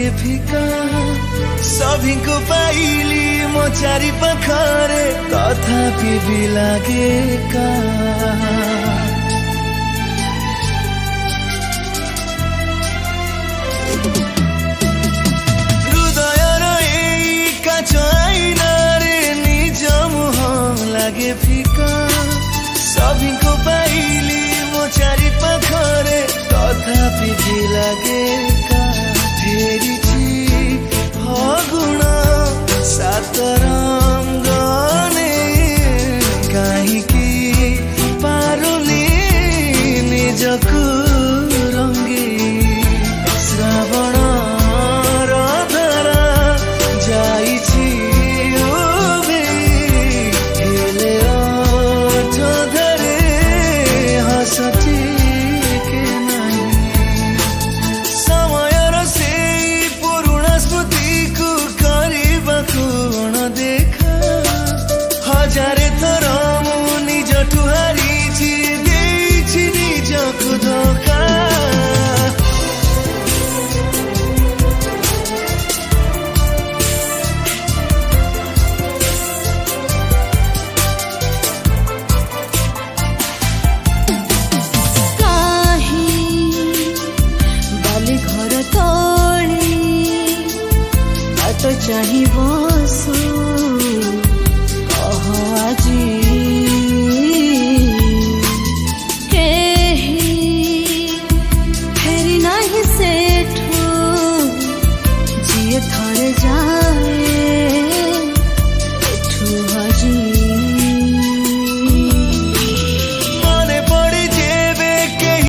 लागे फिका सभी को पाइली मो चारि पाखरे तथापि भी लागे का हृदयर एई काच आइनारे निज मुह लागे फिका सभी को पाइली मो चारि पाखरे तथापि भी लागे का फेरिछि फगुण सात रंगने काहीकि पारुनी निजकु रंगे श्रावण रधारा जाइछि उभे हेले ओठ धरे हसती के नाही समयर से पुरुणा स्मृति को करबाकु अणदेखा हजारे थर मु निजठु हारिछि देइछि निजकु धोका घर तोड़ी बात चाही बसु